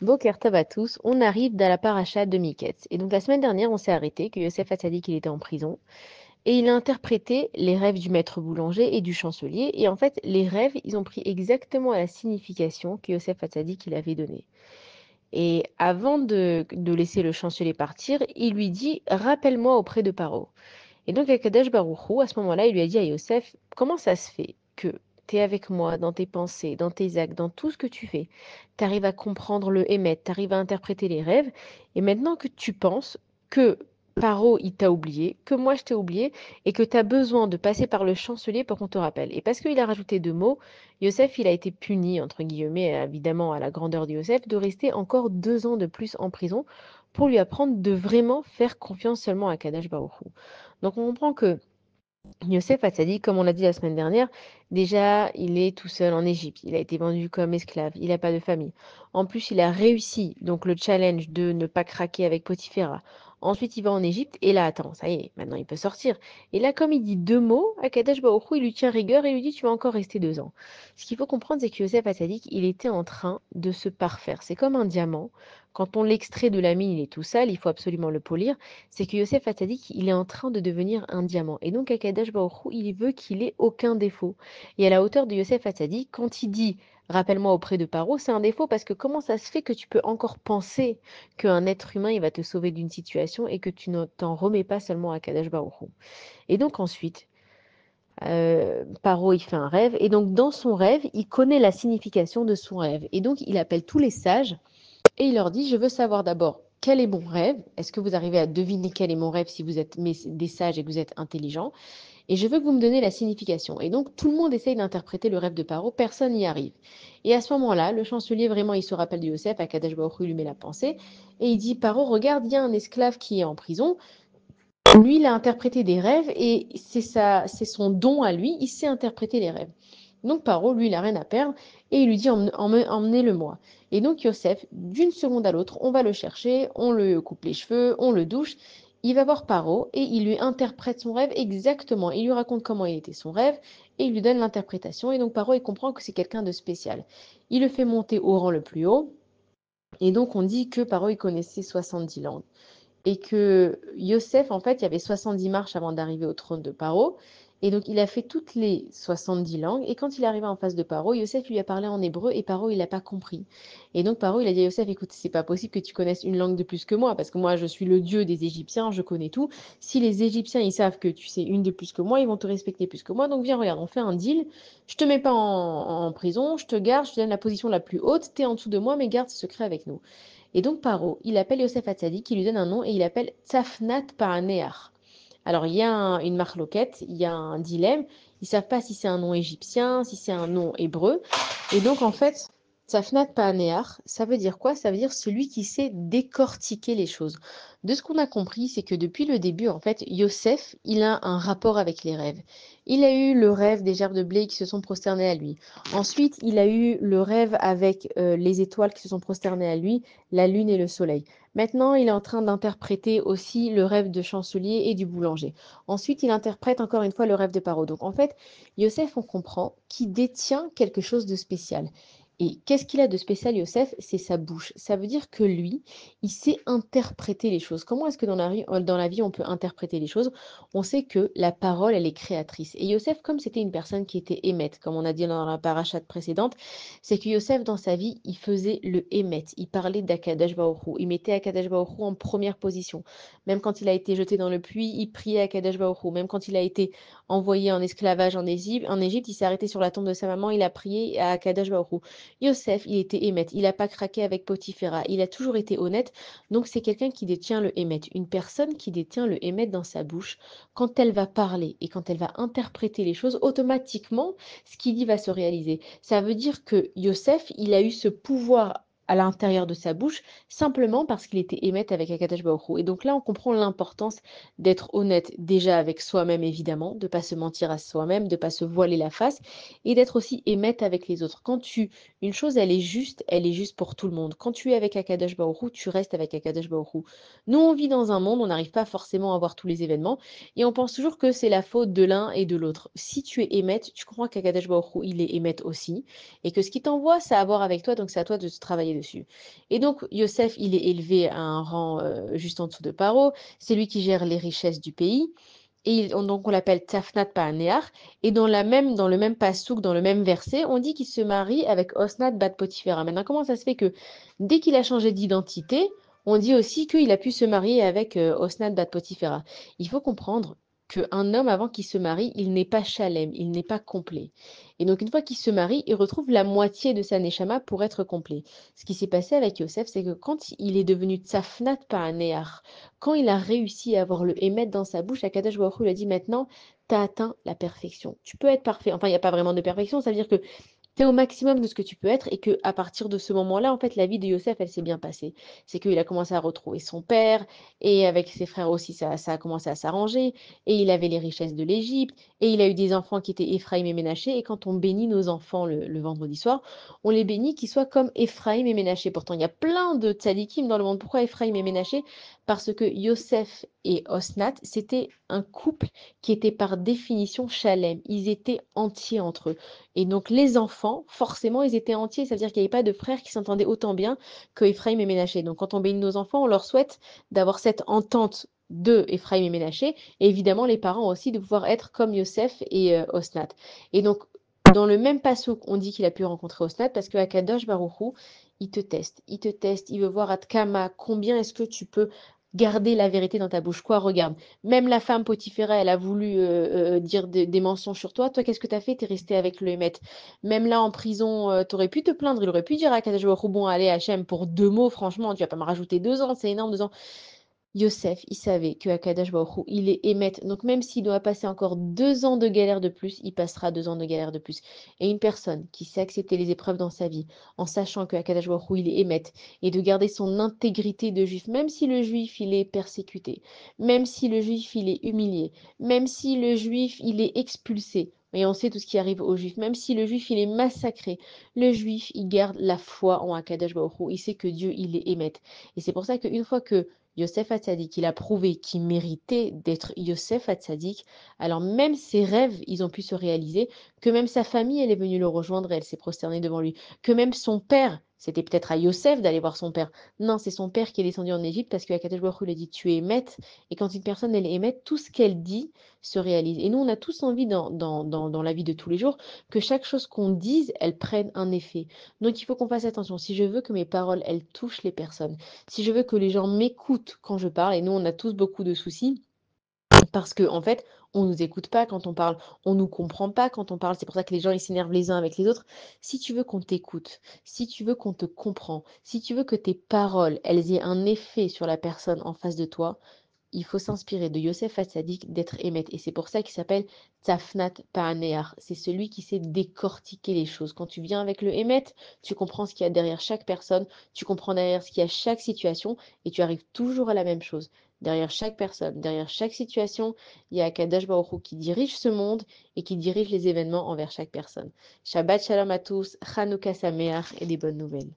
Boker Tov à tous, on arrive dans la paracha de Miketz. Et donc la semaine dernière, on s'est arrêté que Yosef Hatzadik qu'il était en prison et il a interprété les rêves du maître boulanger et du chancelier. Et en fait, les rêves, ils ont pris exactement la signification que Yosef Hatzadik il avait donnée. Et avant de laisser le chancelier partir, il lui dit rappelle-moi auprès de Paro. Et donc Akadosh Baruch Hu, à ce moment-là, il lui a dit à Yosef, comment ça se fait que tu es avec moi dans tes pensées, dans tes actes, dans tout ce que tu fais, tu arrives à comprendre le émet, tu arrives à interpréter les rêves, et maintenant que tu penses que Paro, il t'a oublié, que moi je t'ai oublié, et que tu as besoin de passer par le chancelier pour qu'on te rappelle. Et parce qu'il a rajouté deux mots, Yosef, il a été puni, entre guillemets, évidemment à la grandeur de Yosef, de rester encore 2 ans de plus en prison pour lui apprendre de vraiment faire confiance seulement à Kadash Baruch Hu. Donc on comprend que Yosef Hatzadik, comme on l'a dit la semaine dernière, déjà il est tout seul en Égypte, il a été vendu comme esclave, il n'a pas de famille. En plus, il a réussi donc le challenge de ne pas craquer avec Potiphéra. Ensuite, il va en Égypte et là, attends, ça y est, maintenant il peut sortir. Et là, comme il dit deux mots, Akadosh Baruch Hu, il lui tient rigueur et lui dit tu vas encore rester 2 ans. Ce qu'il faut comprendre, c'est que Yosef Hatzadik, il était en train de se parfaire. C'est comme un diamant. Quand on l'extrait de la mine, il est tout sale, il faut absolument le polir. C'est que Yosef Hatzadik, il est en train de devenir un diamant. Et donc, Akadosh Baruch Hu, il veut qu'il ait aucun défaut. Et à la hauteur de Yosef Hatzadik, quand il dit rappelle-moi auprès de Paro, c'est un défaut parce que comment ça se fait que tu peux encore penser qu'un être humain, il va te sauver d'une situation et que tu ne t'en remets pas seulement à Akadosh Baruch Hu. Et donc ensuite, Paro, il fait un rêve. Et donc, dans son rêve, il connaît la signification de son rêve. Et donc, il appelle tous les sages et il leur dit, je veux savoir d'abord quel est mon rêve. Est-ce que vous arrivez à deviner quel est mon rêve si vous êtes des sages et que vous êtes intelligents? Et je veux que vous me donniez la signification. Et donc tout le monde essaye d'interpréter le rêve de Paro, personne n'y arrive. Et à ce moment-là, le chancelier vraiment, il se rappelle de Yosef, Akadosh Baruch Hu lui met la pensée, et il dit, Paro, regarde, il y a un esclave qui est en prison. Lui, il a interprété des rêves et c'est son don à lui, il sait interpréter les rêves. Donc Paro, lui, il n'a rien à perdre et il lui dit emmenez-le-moi. Et donc Yosef, d'une seconde à l'autre, on va le chercher, on le coupe les cheveux, on le douche. Il va voir Paro et il lui interprète son rêve exactement. Il lui raconte comment il était son rêve et il lui donne l'interprétation. Et donc Paro, il comprend que c'est quelqu'un de spécial. Il le fait monter au rang le plus haut. Et donc on dit que Paro, il connaissait 70 langues et que Yosef, en fait, il y avait 70 marches avant d'arriver au trône de Paro. Et donc, il a fait toutes les 70 langues. Et quand il est arrivé en face de Paro, Yosef lui a parlé en hébreu et Paro, il n'a pas compris. Et donc, Paro, il a dit à Yosef, écoute, c'est pas possible que tu connaisses une langue de plus que moi, parce que moi, je suis le dieu des Égyptiens, je connais tout. Si les Égyptiens, ils savent que tu sais une de plus que moi, ils vont te respecter plus que moi. Donc, viens, regarde, on fait un deal. Je te mets pas en prison, je te garde, je te donne la position la plus haute, t'es en dessous de moi, mais garde ce secret avec nous. Et donc Paro, il appelle Yosef Hatzadik, il lui donne un nom et il appelle Tsafnat Paaneach. Alors il y a une marloquette, il y a un dilemme, ils ne savent pas si c'est un nom égyptien, si c'est un nom hébreu. Et donc en fait, Tsafnat Paaneach, ça veut dire quoi? Ça veut dire celui qui sait décortiquer les choses. De ce qu'on a compris, c'est que depuis le début, en fait, Yosef, il a un rapport avec les rêves. Il a eu le rêve des gerbes de blé qui se sont prosternées à lui. Ensuite, il a eu le rêve avec les étoiles qui se sont prosternées à lui, la lune et le soleil. Maintenant, il est en train d'interpréter aussi le rêve de chancelier et du boulanger. Ensuite, il interprète encore une fois le rêve de Paro. Donc, en fait, Yosef, on comprend qu'il détient quelque chose de spécial. Et qu'est-ce qu'il a de spécial, Yosef? C'est sa bouche. Ça veut dire que lui, il sait interpréter les choses. Comment est-ce que dans la vie, on peut interpréter les choses? On sait que la parole, elle est créatrice. Et Yosef, comme c'était une personne qui était émette, comme on a dit dans la parachate précédente, c'est que Yosef, dans sa vie, il faisait le émet. Il parlait d'Akadash Baruch Hu. Il mettait Akadash Baruch Hu en première position. Même quand il a été jeté dans le puits, il priait Akadash Baruch Hu. Même quand il a été envoyé en esclavage en Égypte, il s'est arrêté sur la tombe de sa maman, il a prié à Akadash Baruch Hu. Yosef, il était émet. Il n'a pas craqué avec Potiphéra. Il a toujours été honnête. Donc, c'est quelqu'un qui détient le émet. Une personne qui détient le émet dans sa bouche, quand elle va parler et quand elle va interpréter les choses, automatiquement, ce qu'il dit va se réaliser. Ça veut dire que Yosef, il a eu ce pouvoir à l'intérieur de sa bouche simplement parce qu'il était émet avec Akadosh Baruch Hu. Et donc là, on comprend l'importance d'être honnête déjà avec soi-même, évidemment, de ne pas se mentir à soi-même, de ne pas se voiler la face et d'être aussi émet avec les autres. Une chose, elle est juste pour tout le monde. Quand tu es avec Akadosh Baruch Hu, tu restes avec Akadosh Baruch Hu. Nous, on vit dans un monde, on n'arrive pas forcément à voir tous les événements et on pense toujours que c'est la faute de l'un et de l'autre. Si tu es émet, tu comprends qu'Akadosh Baruch Hu, il est émet aussi et que ce qui t'envoie, ça a à voir avec toi, donc c'est à toi de travailler dessus. Et donc, Yosef, il est élevé à un rang juste en dessous de Paro. C'est lui qui gère les richesses du pays. Et donc, on l'appelle Tafnat Paanear. Et dans le même passouk, dans le même verset, on dit qu'il se marie avec Osnat Bat Potiphera. Maintenant, comment ça se fait que dès qu'il a changé d'identité, on dit aussi qu'il a pu se marier avec Osnat Bat Potiphera? Il faut comprendre qu'un homme, avant qu'il se marie, il n'est pas shalem, il n'est pas complet. Et donc, une fois qu'il se marie, il retrouve la moitié de sa neshama pour être complet. Ce qui s'est passé avec Yosef, c'est que quand il est devenu Tzafnat Paanear, quand il a réussi à avoir le émet dans sa bouche, Akadosh Baruch Hu lui a dit maintenant, tu as atteint la perfection. Tu peux être parfait. Enfin, il n'y a pas vraiment de perfection, ça veut dire que tu es au maximum de ce que tu peux être et que à partir de ce moment-là, en fait, la vie de Yosef, elle s'est bien passée. C'est qu'il a commencé à retrouver son père et avec ses frères aussi, ça a commencé à s'arranger et il avait les richesses de l'Égypte et il a eu des enfants qui étaient Éphraïm et Ménaché. Et quand on bénit nos enfants le vendredi soir, on les bénit qu'ils soient comme Éphraïm et Ménaché. Pourtant, il y a plein de tzadikim dans le monde. Pourquoi Éphraïm et Ménaché? Parce que Yosef et Osnat, c'était un couple qui était par définition shalem. Ils étaient entiers entre eux. Et donc les enfants, forcément, ils étaient entiers. Ça veut dire qu'il n'y avait pas de frères qui s'entendaient autant bien que Ephraim et Ménaché. Donc quand on bénit nos enfants, on leur souhaite d'avoir cette entente de Ephraim et Ménaché. Et évidemment, les parents aussi de pouvoir être comme Yosef et Osnat. Et donc, dans le même passouk, on dit qu'il a pu rencontrer Osnat parce que Akadosh Baruch Hu, il te teste, il te teste, il veut voir à Tkama combien est-ce que tu peux garder la vérité dans ta bouche. Quoi, regarde. Même la femme Potiphéra, elle a voulu dire des mensonges sur toi. Toi, qu'est-ce que tu as fait? Tu es resté avec le Hémet. Même là, en prison, tu aurais pu te plaindre. Il aurait pu dire à Kadosh Baruch Hu, bon, allez, Hachem, pour 2 mots, franchement, tu vas pas me rajouter 2 ans, c'est énorme, 2 ans. Yosef, il savait que Akadosh Baruch Hu, il est émet. Donc même s'il doit passer encore 2 ans de galère de plus, il passera 2 ans de galère de plus. Et une personne qui sait accepter les épreuves dans sa vie, en sachant que Akadosh Baruch Hu, il est émet, et de garder son intégrité de juif, même si le juif, il est persécuté, même si le juif, il est humilié, même si le juif, il est expulsé. Et on sait tout ce qui arrive aux juifs. Même si le juif, il est massacré, le juif, il garde la foi en Akadosh Baruch Hu. Il sait que Dieu, il est émet. Et c'est pour ça qu'une fois que Yosef Hatzadik, il a prouvé qu'il méritait d'être Yosef Hatzadik. Alors même ses rêves, ils ont pu se réaliser, que même sa famille, elle est venue le rejoindre et elle s'est prosternée devant lui, que même son père, c'était peut-être à Yosef d'aller voir son père. Non, c'est son père qui est descendu en Égypte parce que Akadosh Baruch Hu lui a dit tu es émette. Et quand une personne elle est émette, tout ce qu'elle dit se réalise. Et nous, on a tous envie dans la vie de tous les jours que chaque chose qu'on dise, elle prenne un effet. Donc il faut qu'on fasse attention. Si je veux que mes paroles, elles touchent les personnes, si je veux que les gens m'écoutent quand je parle, et nous, on a tous beaucoup de soucis, parce que en fait, on nous écoute pas quand on parle, on nous comprend pas quand on parle. C'est pour ça que les gens ils s'énervent les uns avec les autres. Si tu veux qu'on t'écoute, si tu veux qu'on te comprend, si tu veux que tes paroles, elles aient un effet sur la personne en face de toi, il faut s'inspirer de Yosef Hatzadik d'être émet. Et c'est pour ça qu'il s'appelle Tzafnat Paanear. C'est celui qui sait décortiquer les choses. Quand tu viens avec le émet, tu comprends ce qu'il y a derrière chaque personne, tu comprends derrière ce qu'il y a chaque situation, et tu arrives toujours à la même chose. Derrière chaque personne, derrière chaque situation, il y a Kadosh Baruch Hu qui dirige ce monde et qui dirige les événements envers chaque personne. Shabbat Shalom à tous, Chanukah Sameach et des bonnes nouvelles.